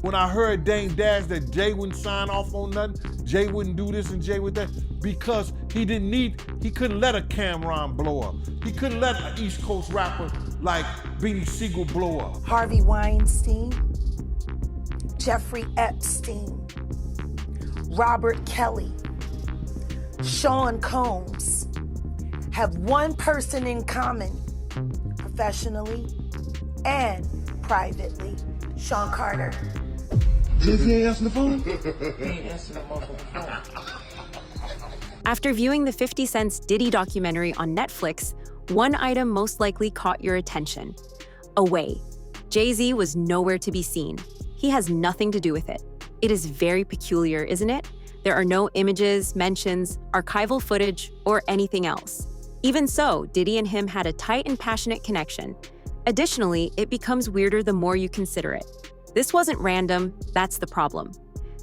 When I heard Dame Dash that Jay wouldn't sign off on nothing, Jay wouldn't do this and Jay would that, because he couldn't let a Cameron blow up. He couldn't let an East Coast rapper like Beanie Siegel blow up. Harvey Weinstein, Jeffrey Epstein, Robert Kelly, Sean Combs have one person in common, professionally and privately: Sean Carter. Jay-Z ain't answering the phone? He ain't answering the motherfucking phone. After viewing the 50 Cent's Diddy documentary on Netflix, one item most likely caught your attention: Away. Jay-Z was nowhere to be seen. He has nothing to do with it. It is very peculiar, isn't it? There are no images, mentions, archival footage, or anything else. Even so, Diddy and him had a tight and passionate connection. Additionally, it becomes weirder the more you consider it. This wasn't random, that's the problem.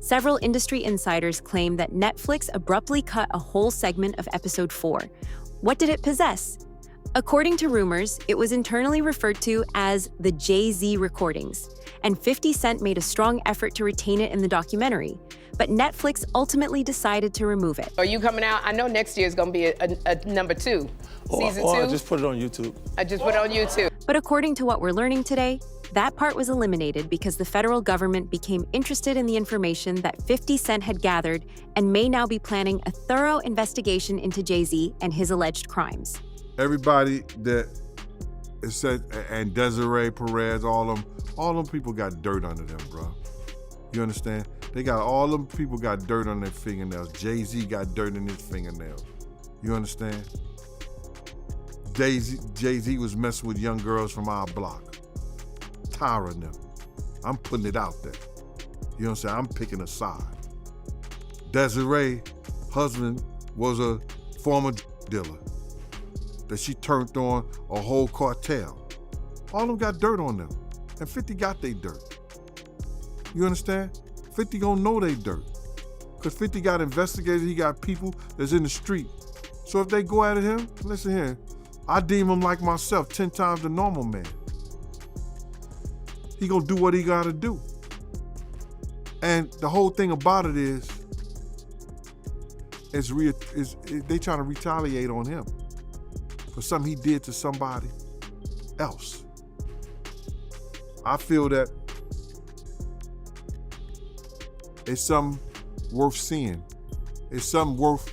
Several industry insiders claim that Netflix abruptly cut a whole segment of episode 4. What did it possess? According to rumors, it was internally referred to as the Jay-Z recordings, and 50 Cent made a strong effort to retain it in the documentary, but Netflix ultimately decided to remove it. Are you coming out? I know next year is going to be a number 2. Season 2? I just put it on YouTube. I just put it on YouTube. But according to what we're learning today, that part was eliminated because the federal government became interested in the information that 50 Cent had gathered and may now be planning a thorough investigation into Jay-Z and his alleged crimes. Everybody that is said, and Desiree Perez, all them people got dirt under them, bro. You understand? All them people got dirt on their fingernails. Jay-Z got dirt in his fingernails. You understand? Jay-Z was messing with young girls from our block. Tiring them. I'm putting it out there. You know what I'm saying? I'm picking a side. Desiree, husband, was a former dealer that she turned on a whole cartel. All of them got dirt on them. And 50 got they dirt. You understand? 50 gonna know they dirt. Because 50 got investigators, he got people that's in the street. So if they go at him, listen here, I deem him like myself, 10 times the normal man. He gonna do what he gotta do. And the whole thing about it is they trying to retaliate on him for something he did to somebody else. I feel that it's something worth seeing. It's something worth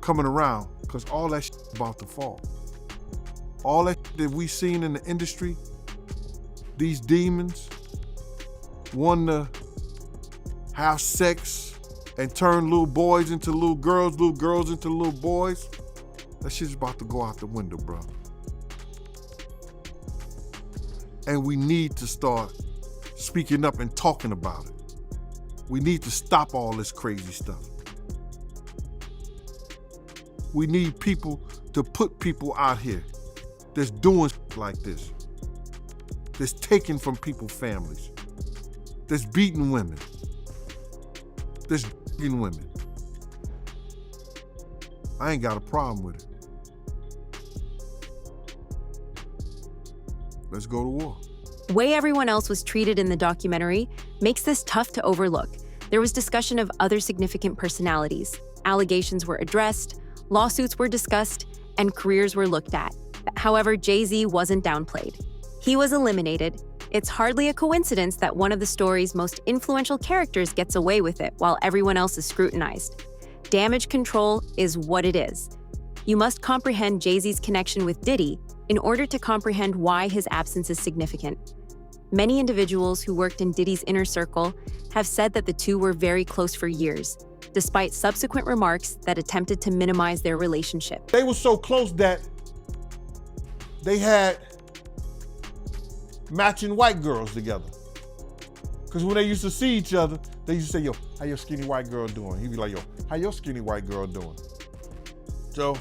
coming around, because all that shit is about to fall. All that shit that we seen in the industry, these demons want to have sex and turn little boys into little girls into little boys. That shit's about to go out the window, bro. And we need to start speaking up and talking about it. We need to stop all this crazy stuff. We need people to put people out here that's doing like this, that's taking from people's families, that's beating women, that's beating women. I ain't got a problem with it. Let's go to war. The way everyone else was treated in the documentary makes this tough to overlook. There was discussion of other significant personalities. Allegations were addressed, lawsuits were discussed, and careers were looked at. However, Jay-Z wasn't downplayed. He was eliminated. It's hardly a coincidence that one of the story's most influential characters gets away with it while everyone else is scrutinized. Damage control is what it is. You must comprehend Jay-Z's connection with Diddy in order to comprehend why his absence is significant. Many individuals who worked in Diddy's inner circle have said that the two were very close for years, despite subsequent remarks that attempted to minimize their relationship. They were so close that they had matching white girls together. Because when they used to see each other, they used to say, yo, how your skinny white girl doing? He'd be like, yo, how your skinny white girl doing? So,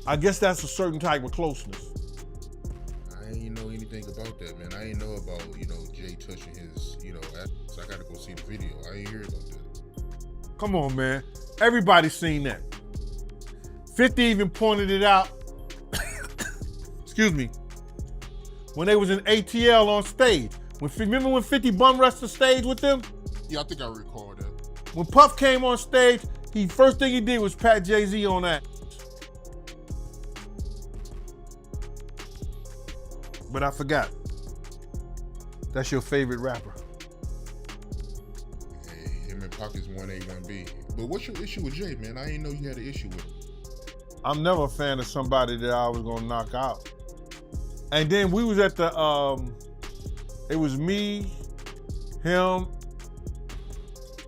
I guess that's a certain type of closeness. I ain't know anything about that, man. I ain't know about, Jay touching his, ass. So I gotta go see the video. I ain't hear about that. Come on, man. Everybody's seen that. 50 even pointed it out. Excuse me. When they was in ATL on stage. Remember when 50 bum rushed the stage with them? Yeah, I think I recall that. When Puff came on stage, first thing he did was pat Jay-Z on that. But I forgot. That's your favorite rapper. Hey, him and Pac is 1A, 1B. But what's your issue with Jay, man? I didn't know you had an issue with him. I'm never a fan of somebody that I was gonna knock out. And then we was at the, it was me, him,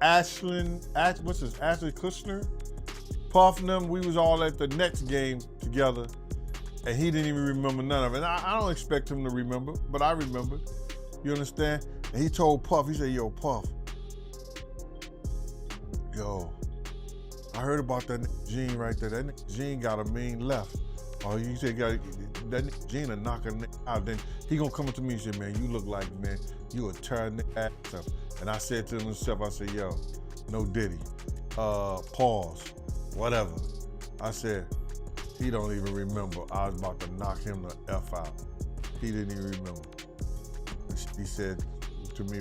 Ashley Kushner, Puff and them. We was all at the Nets game together, and he didn't even remember none of it. And I don't expect him to remember, but I remember. You understand? And he told Puff, he said, yo, Puff, yo, I heard about that Gene right there. That Gene got a mean left. Oh, you said that Gene a knock a out. Then he gonna come up to me and say, man, you look like, man, you a tear ass up. And I said to himself, I said, yo, no Diddy. Pause, whatever. I said, he don't even remember. I was about to knock him the F out. He didn't even remember. He said to me,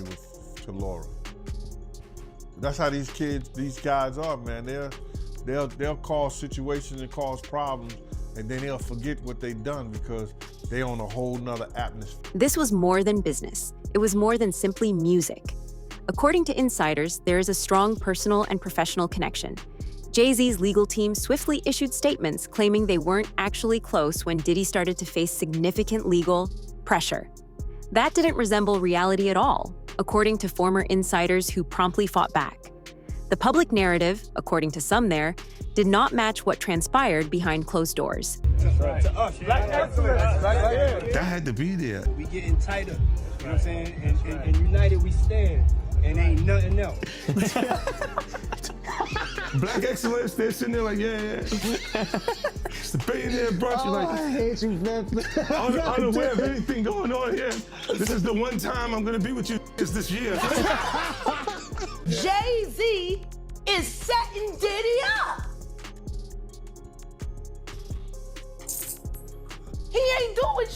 to Laura. That's how these guys are, man. They'll cause situations and cause problems, and then they'll forget what they done because they on a whole nother atmosphere. This was more than business. It was more than simply music. According to insiders, there is a strong personal and professional connection. Jay-Z's legal team swiftly issued statements claiming they weren't actually close when Diddy started to face significant legal pressure. That didn't resemble reality at all, according to former insiders who promptly fought back. The public narrative, according to some there, did not match what transpired behind closed doors. That had to be there. We getting tighter, you know what I'm saying? And united we stand, and ain't nothing else. Black excellence, they're sitting there like, yeah. It's the billionaire brunch. You're like, I hate you, man. Unaware of anything going on here. This is the one time I'm gonna be with you this year. Jay-Z is setting Diddy up. He ain't doing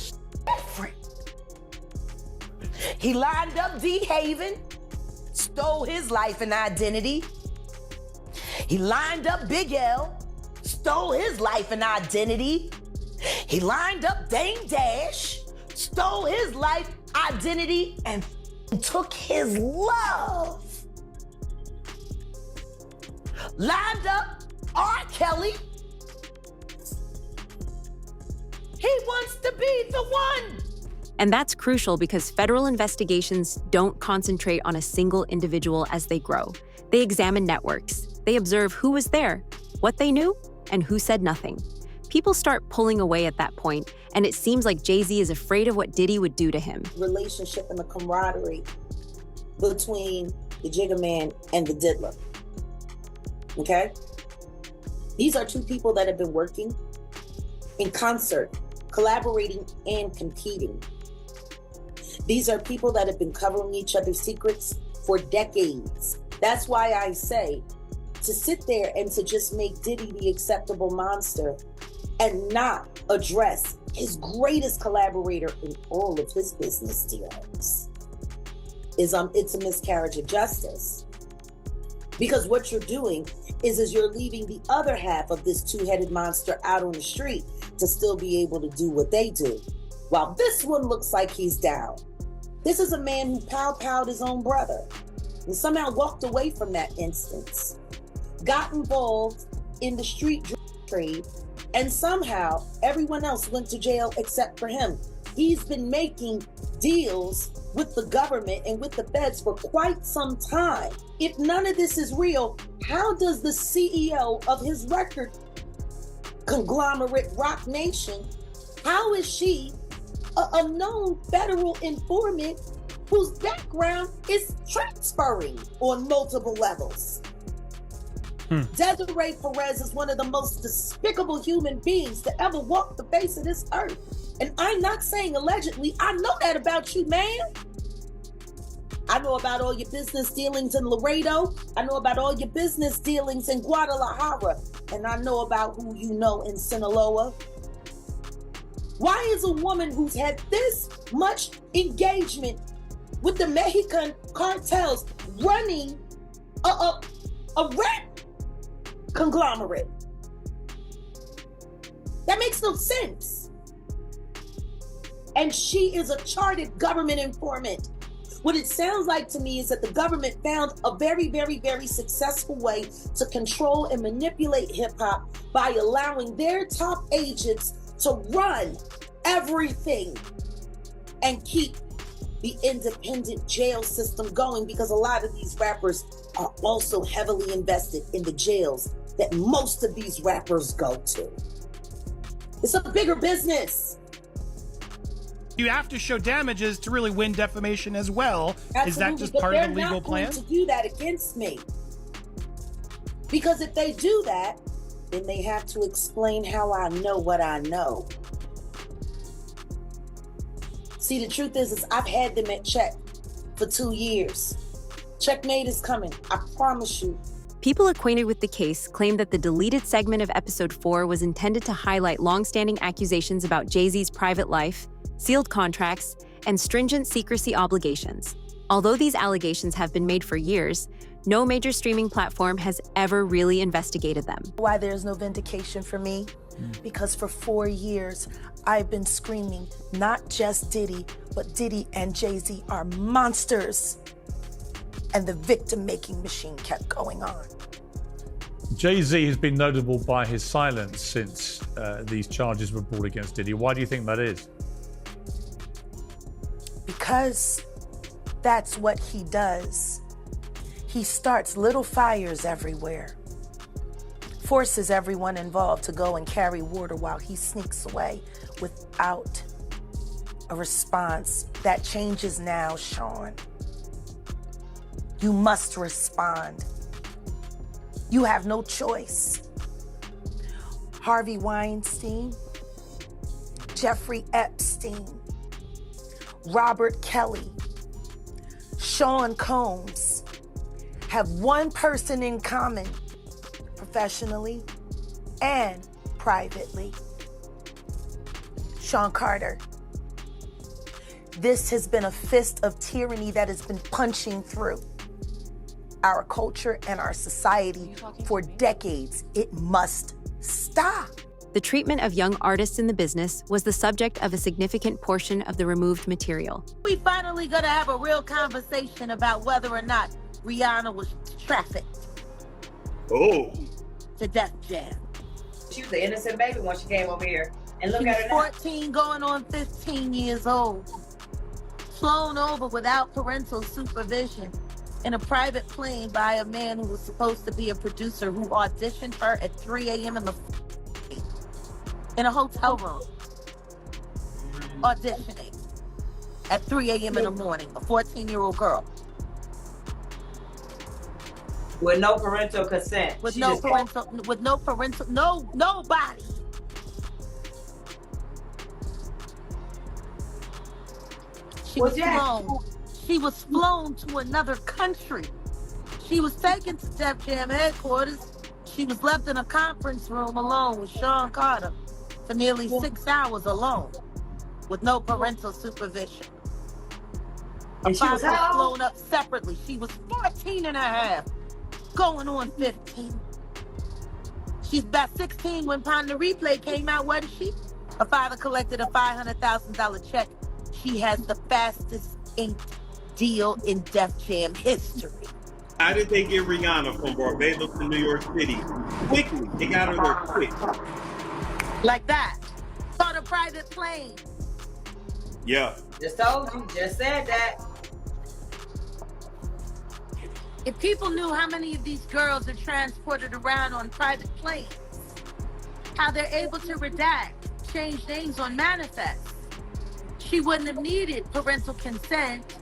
different. He lined up D. Haven, stole his life and identity. He lined up Big L, stole his life and identity. He lined up Dame Dash, stole his life, identity, and took his love. Lined up R. Kelly. He wants to be the one. And that's crucial because federal investigations don't concentrate on a single individual as they grow. They examine networks. They observe who was there, what they knew, and who said nothing. People start pulling away at that point, and it seems like Jay-Z is afraid of what Diddy would do to him. Relationship and the camaraderie between the Jigga Man and the Diddler. Okay? These are two people that have been working in concert, collaborating and competing. These are people that have been covering each other's secrets for decades. That's why I say, to sit there and to just make Diddy the acceptable monster and not address his greatest collaborator in all of his business dealings it's a miscarriage of justice. Because what you're doing is you're leaving the other half of this two-headed monster out on the street to still be able to do what they do. While this one looks like he's down. This is a man who pow-powed his own brother and somehow walked away from that instance, got involved in the street trade, and somehow everyone else went to jail except for him. He's been making deals with the government and with the feds for quite some time. If none of this is real, how does the CEO of his record conglomerate Rock Nation, how is she a known federal informant whose background is transferring on multiple levels? Desiree Perez is one of the most despicable human beings to ever walk the face of this earth. And I'm not saying allegedly, I know that about you, man. I know about all your business dealings in Laredo. I know about all your business dealings in Guadalajara. And I know about who you know in Sinaloa. Why is a woman who's had this much engagement with the Mexican cartels running a rap conglomerate. That makes no sense. And she is a chartered government informant. What it sounds like to me is that the government found a very, very, very successful way to control and manipulate hip hop by allowing their top agents to run everything and keep the independent jail system going, because a lot of these rappers are also heavily invested in the jails that most of these rappers go to. It's a bigger business. You have to show damages to really win defamation as well. Absolutely. Is that just But part of the legal they're not plan? going to do that against me. Because if they do that, then they have to explain how I know what I know. See, the truth is I've had them at check for 2 years. Checkmate is coming, I promise you. People acquainted with the case claim that the deleted segment of episode 4 was intended to highlight long-standing accusations about Jay-Z's private life, sealed contracts, and stringent secrecy obligations. Although these allegations have been made for years, no major streaming platform has ever really investigated them. Why there's no vindication for me? Because for 4 years, I've been screaming, not just Diddy, but Diddy and Jay-Z are monsters. And the victim-making machine kept going on. Jay-Z has been notable by his silence since these charges were brought against Diddy. Why do you think that is? Because that's what he does. He starts little fires everywhere, forces everyone involved to go and carry water while he sneaks away without a response. That changes now, Sean. You must respond. You have no choice. Harvey Weinstein, Jeffrey Epstein, Robert Kelly, Sean Combs have one person in common, professionally and privately. Sean Carter. This has been a fist of tyranny that has been punching through our culture and our society for decades. It must stop. The treatment of young artists in the business was the subject of a significant portion of the removed material. We finally gonna have a real conversation about whether or not Rihanna was trafficked to Def Jam. She was an innocent baby when she came over here. And look She at was her now. 14 going on 15 years old. Flown over without parental supervision in a private plane by a man who was supposed to be a producer who auditioned her at 3 a.m. in a hotel room. Auditioning at 3 a.m. in the morning, a 14-year-old girl. With no parental consent. With She no just- parental, nobody. She was flown to another country. She was taken to Def Jam headquarters. She was left in a conference room alone with Sean Carter for nearly 6 hours alone with no parental supervision. Her And she was father was how old? flown up separately. She was 14 and a half, going on 15. She's about 16 when Pon the Replay came out, wasn't she? Her father collected a $500,000 check. She has the fastest inked deal in Def Jam history. How did they get Rihanna from Barbados to New York City? Quickly. They got her there quick. Like that. On a private plane. Yeah. Just told you, just said that. If people knew how many of these girls are transported around on private planes, how they're able to redact, change names on manifests, she wouldn't have needed parental consent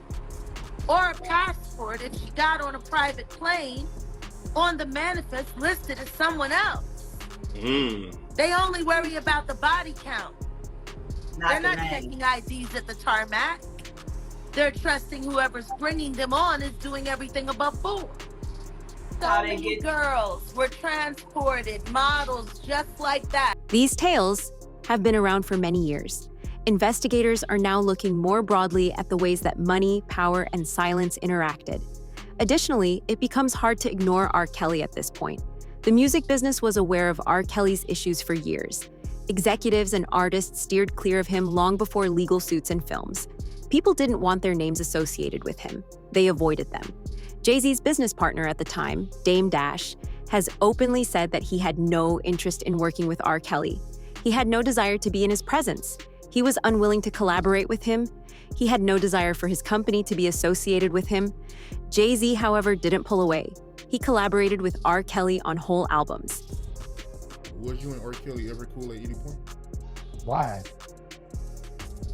or a passport if she got on a private plane on the manifest listed as someone else. They only worry about the body count. They're not checking IDs at the tarmac. They're trusting whoever's bringing them on is doing everything above board. So many girls were transported, models just like that. These tales have been around for many years, Investigators are now looking more broadly at the ways that money, power, and silence interacted. Additionally, it becomes hard to ignore R. Kelly at this point. The music business was aware of R. Kelly's issues for years. Executives and artists steered clear of him long before legal suits and films. People didn't want their names associated with him. They avoided them. Jay-Z's business partner at the time, Dame Dash, has openly said that he had no interest in working with R. Kelly. He had no desire to be in his presence. He was unwilling to collaborate with him. He had no desire for his company to be associated with him. Jay-Z, however, didn't pull away. He collaborated with R. Kelly on whole albums. Was you and R. Kelly ever cool at any point? Why?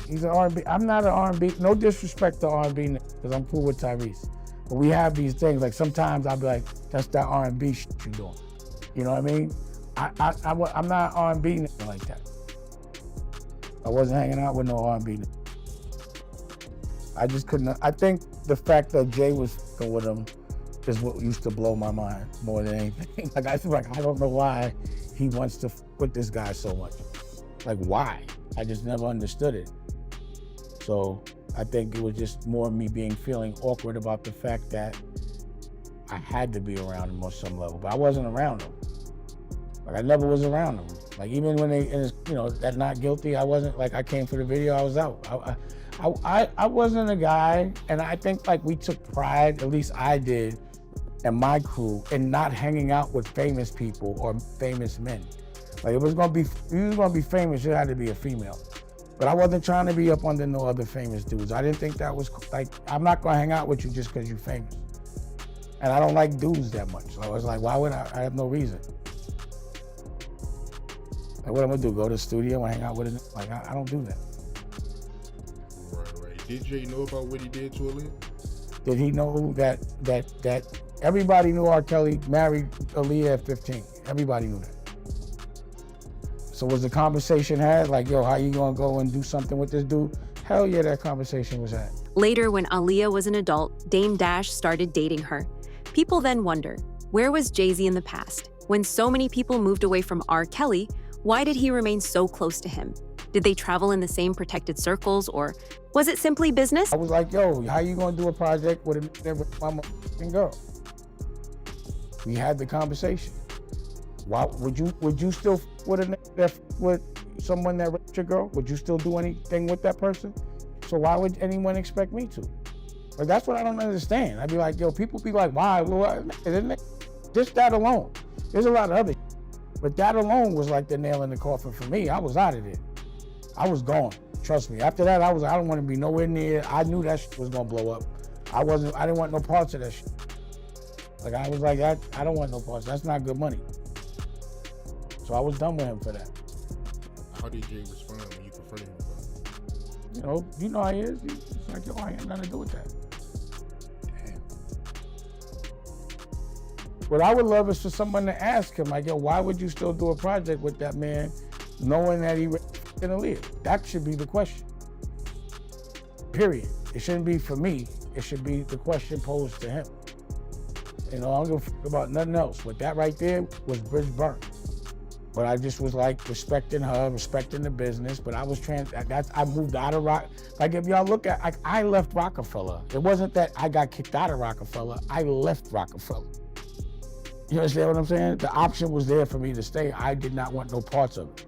He's an R&B. I'm not an R&B. No disrespect to R&B, because I'm cool with Tyrese. But we have these things, like sometimes I'll be like, that's that R&B shit you doing. You know what I mean? I'm not R&B like that. I wasn't hanging out with no R&B. I just couldn't. I think the fact that Jay was fucking with him is what used to blow my mind more than anything. Like I feel like I don't know why he wants to with this guy so much. Like why? I just never understood it. So I think it was just more me feeling awkward about the fact that I had to be around him on some level, but I wasn't around him. Like I never was around him. Like even when that not guilty, I wasn't, like I came for the video, I was out. I wasn't a guy, and I think like we took pride, at least I did, and my crew, in not hanging out with famous people or famous men. Like if you was gonna be famous, it had to be a female. But I wasn't trying to be up under no other famous dudes. I didn't think that was, like, I'm not gonna hang out with you just because you're famous. And I don't like dudes that much. So I was like, why would I have no reason. Like what I'm gonna do, go to the studio and hang out with it? Like I don't do that. Right. Did Jay know about what he did to Aaliyah? Did he know that everybody knew R. Kelly married Aaliyah at 15? Everybody knew that. So was the conversation had, like, yo, how you gonna go and do something with this dude? Hell yeah, that conversation was had. Later, when Aaliyah was an adult, Dame Dash started dating her. People then wonder, where was Jay-Z in the past? When so many people moved away from R. Kelly, why did he remain so close to him? Did they travel in the same protected circles, or was it simply business? I was like, yo, how you gonna do a project with my motherfucking girl? We had the conversation. Why would you still with someone that raped your girl? Would you still do anything with that person? So why would anyone expect me to? Like that's what I don't understand. I'd be like, yo, people be like, why? Just that alone. There's a lot of other, but that alone was like the nail in the coffin for me. I was out of there. I was gone. Trust me. After that, I don't want to be nowhere near. I knew that shit was gonna blow up. I didn't want no parts of that shit. Like I was like, I don't want no parts. That's not good money. So I was done with him for that. How did Jay respond when you confronted him about it? You know how he is. He's like, yo, I ain't nothing to do with that. Damn. What I would love is for someone to ask him, like, yo, why would you still do a project with that man knowing that he raped Aaliyah? That should be the question. Period. It shouldn't be for me. It should be the question posed to him. I don't give a fuck about nothing else. But that right there was bridge burnt. But I just was like respecting her, respecting the business. But I was I moved out of Rock. Like if y'all look at, I left Rockefeller. It wasn't that I got kicked out of Rockefeller. I left Rockefeller. You understand what I'm saying? The option was there for me to stay. I did not want no parts of it.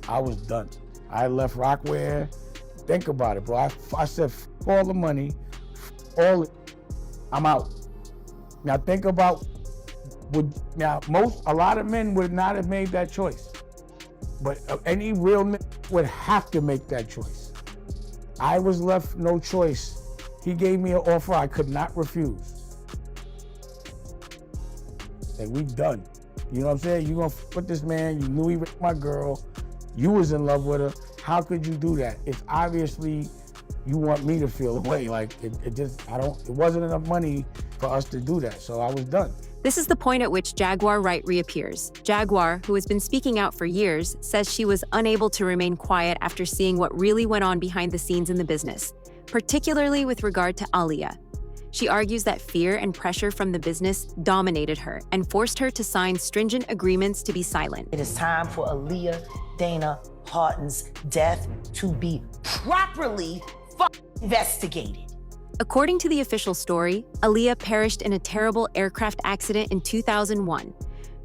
I was done. I left Rockware. Think about it, bro. I said, f all the money, all it. I'm out. Now think about, a lot of men would not have made that choice. But any real man would have to make that choice. I was left no choice. He gave me an offer I could not refuse. Like, we done. You know what I'm saying? You gonna put this man, you knew he raped my girl, you was in love with her. How could you do that? It's obviously you want me to feel away. Like it wasn't enough money for us to do that. So I was done. This is the point at which Jaguar Wright reappears. Jaguar, who has been speaking out for years, says she was unable to remain quiet after seeing what really went on behind the scenes in the business, particularly with regard to Aaliyah. She argues that fear and pressure from the business dominated her and forced her to sign stringent agreements to be silent. It is time for Aaliyah Dana Houghton's death to be properly investigated. According to the official story, Aaliyah perished in a terrible aircraft accident in 2001.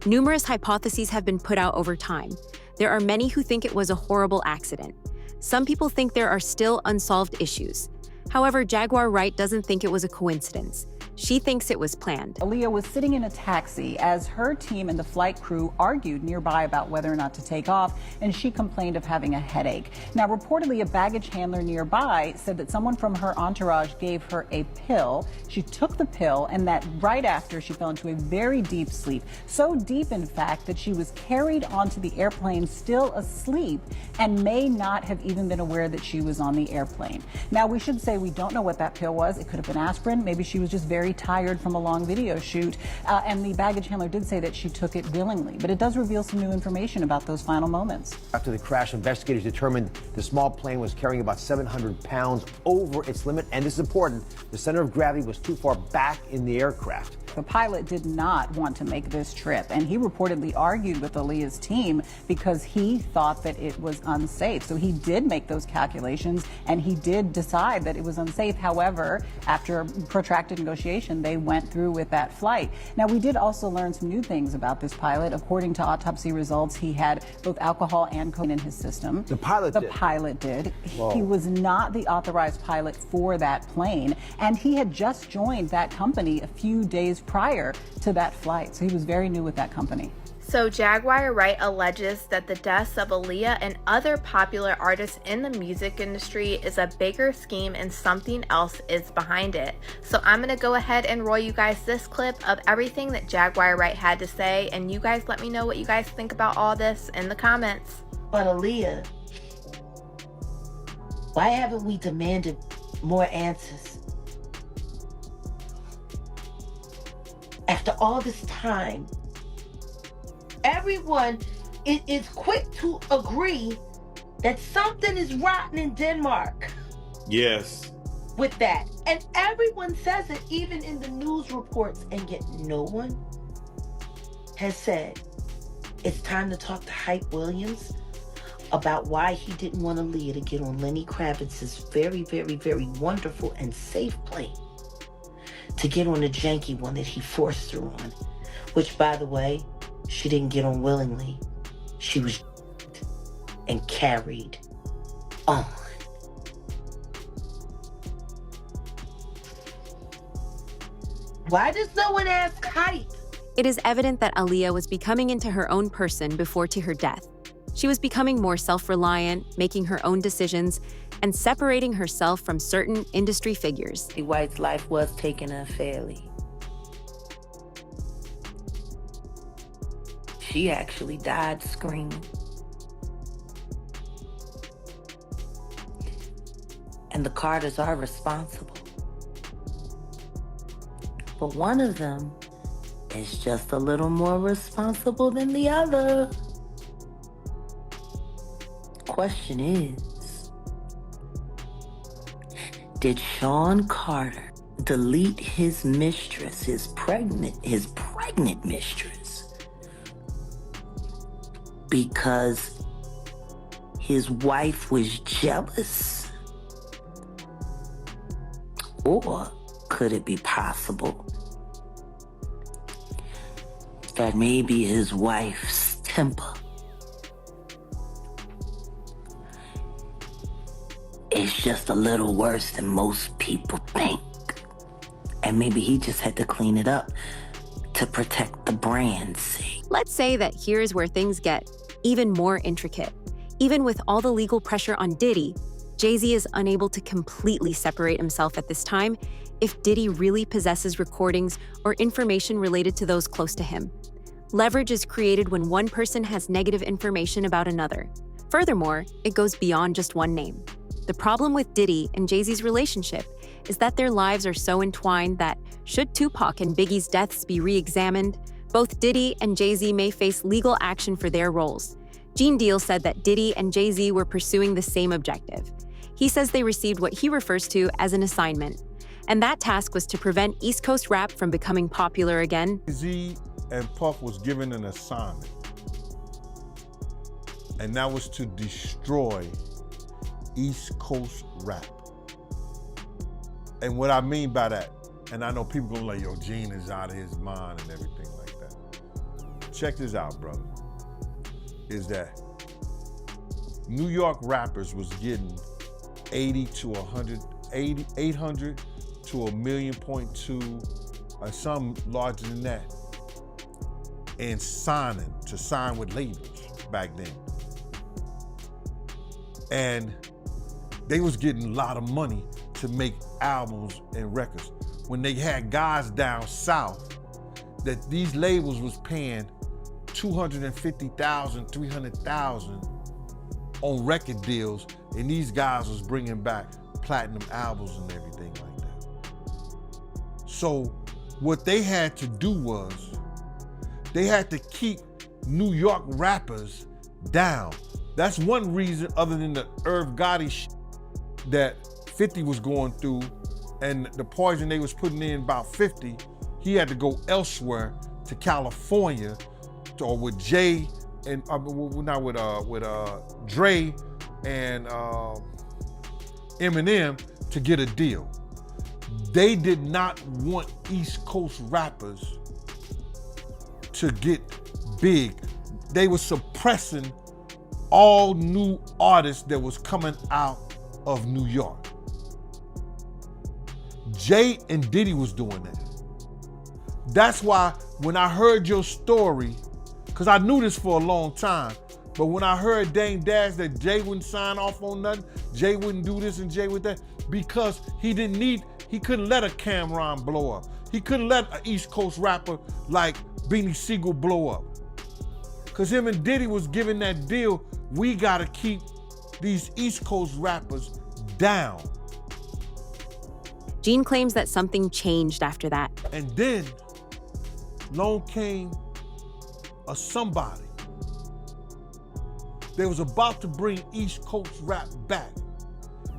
Numerous hypotheses have been put out over time. There are many who think it was a horrible accident. Some people think there are still unsolved issues. However, Jaguar Wright doesn't think it was a coincidence. She thinks it was planned. Aaliyah was sitting in a taxi as her team and the flight crew argued nearby about whether or not to take off, and she complained of having a headache. Now, reportedly, a baggage handler nearby said that someone from her entourage gave her a pill. She took the pill, and that right after, she fell into a very deep sleep. So deep, in fact, that she was carried onto the airplane still asleep and may not have even been aware that she was on the airplane. Now, we should say we don't know what that pill was. It could have been aspirin. Maybe she was just very tired from a long video shoot, and the baggage handler did say that she took it willingly, but it does reveal some new information about those final moments. After the crash, investigators determined the small plane was carrying about 700 pounds over its limit, and this is important, the center of gravity was too far back in the aircraft. The pilot did not want to make this trip, and he reportedly argued with Aaliyah's team because he thought that it was unsafe. So he did make those calculations, and he did decide that it was unsafe. However, after protracted negotiation, they went through with that flight. Now, we did also learn some new things about this pilot. According to autopsy results, he had both alcohol and cocaine in his system. The pilot did? The pilot did. Whoa. He was not the authorized pilot for that plane, and he had just joined that company a few days prior to that flight. So he was very new with that company. So Jaguar Wright alleges that the deaths of Aaliyah and other popular artists in the music industry is a bigger scheme and something else is behind it. So I'm gonna go ahead and roll you guys this clip of everything that Jaguar Wright had to say, and you guys let me know what you guys think about all this in the comments. But Aaliyah, why haven't we demanded more answers? After all this time, everyone is quick to agree that something is rotten in Denmark. Yes. With that. And everyone says it, even in the news reports, and yet no one has said it's time to talk to Hype Williams about why he didn't want Aaliyah to get on Lenny Kravitz's very, very, very wonderful and safe plane, to get on a janky one that he forced her on, which, by the way, she didn't get on willingly. She was and carried on. Why does no one ask Hype? It is evident that Aaliyah was becoming into her own person before to her death. She was becoming more self-reliant, making her own decisions, and separating herself from certain industry figures. White's life was taken unfairly. She actually died screaming. And the Carters are responsible. But one of them is just a little more responsible than the other. Question is, did Sean Carter delete his mistress, his pregnant mistress, because his wife was jealous? Or could it be possible that maybe his wife's temper is just a little worse than most people think? And maybe he just had to clean it up to protect the brand's sake. Let's say that here's where things get even more intricate. Even with all the legal pressure on Diddy, Jay-Z is unable to completely separate himself at this time if Diddy really possesses recordings or information related to those close to him. Leverage is created when one person has negative information about another. Furthermore, it goes beyond just one name. The problem with Diddy and Jay-Z's relationship is that their lives are so entwined that should Tupac and Biggie's deaths be re-examined, both Diddy and Jay-Z may face legal action for their roles. Gene Deal said that Diddy and Jay-Z were pursuing the same objective. He says they received what he refers to as an assignment, and that task was to prevent East Coast rap from becoming popular again. Jay-Z and Puff was given an assignment. And that was to destroy East Coast rap. And what I mean by that, and I know people gonna like, yo, Gene is out of his mind and everything like that. Check this out, brother. Is that New York rappers was getting 80 to 100, 800 to 1.2 million, some larger than that, and to sign with labels back then. And they was getting a lot of money to make albums and records. When they had guys down south that these labels was paying $250,000, $300,000 on record deals, and these guys was bringing back platinum albums and everything like that. So what they had to do was, they had to keep New York rappers down. That's one reason, other than the Irv Gotti shit that 50 was going through and the poison they was putting in about 50, he had to go elsewhere to California or with Jay and not with Dre and Eminem to get a deal. They did not want East Coast rappers to get big. They were suppressing all new artists that was coming out of New York. Jay and Diddy was doing that. That's why when I heard your story, because I knew this for a long time, but when I heard Dame Dash that Jay wouldn't sign off on nothing, Jay wouldn't do this and Jay would that, because he couldn't let a Cameron blow up. He couldn't let an East Coast rapper like Beanie Siegel blow up. Because him and Diddy was giving that deal, we gotta keep these East Coast rappers down. Gene claims that something changed after that. And then, along came a somebody. They was about to bring East Coast rap back.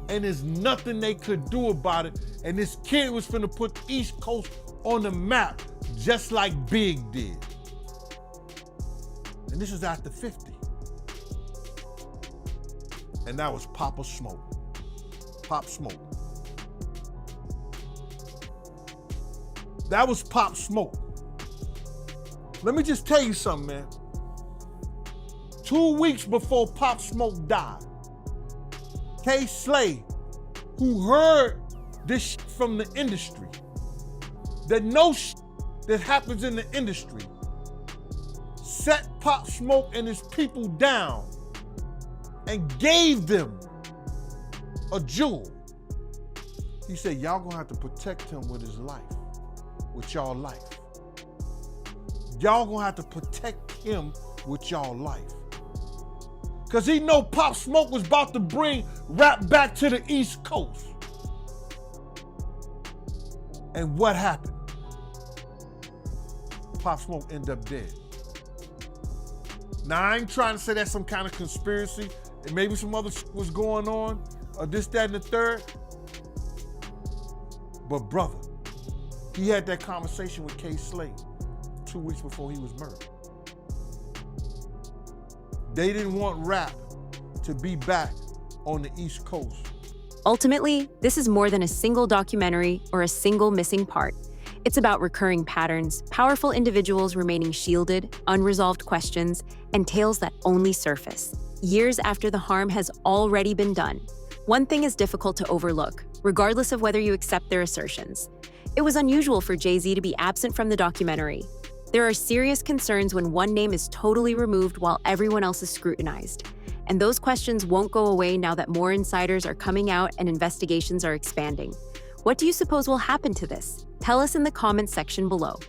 And there's nothing they could do about it. And this kid was finna put East Coast on the map, just like Big did. And this is after 50. And that was Papa Smoke. Pop Smoke. That was Pop Smoke. Let me just tell you something, man. 2 weeks before Pop Smoke died, K Slay, who heard this shit from the industry, that knows shit that happens in the industry, set Pop Smoke and his people down and gave them a jewel. He said, y'all gonna have to protect him with his life, with y'all life. Y'all gonna have to protect him with y'all life. Cause he know Pop Smoke was about to bring rap back to the East Coast. And what happened? Pop Smoke ended up dead. Now, I ain't trying to say that's some kind of conspiracy, and maybe some other shit was going on, or this, that, and the third. But brother, he had that conversation with K Slay 2 weeks before he was murdered. They didn't want rap to be back on the East Coast. Ultimately, this is more than a single documentary or a single missing part. It's about recurring patterns, powerful individuals remaining shielded, unresolved questions, and tales that only surface, years after the harm has already been done. One thing is difficult to overlook, regardless of whether you accept their assertions. It was unusual for Jay-Z to be absent from the documentary. There are serious concerns when one name is totally removed while everyone else is scrutinized. And those questions won't go away now that more insiders are coming out and investigations are expanding. What do you suppose will happen to this? Tell us in the comments section below.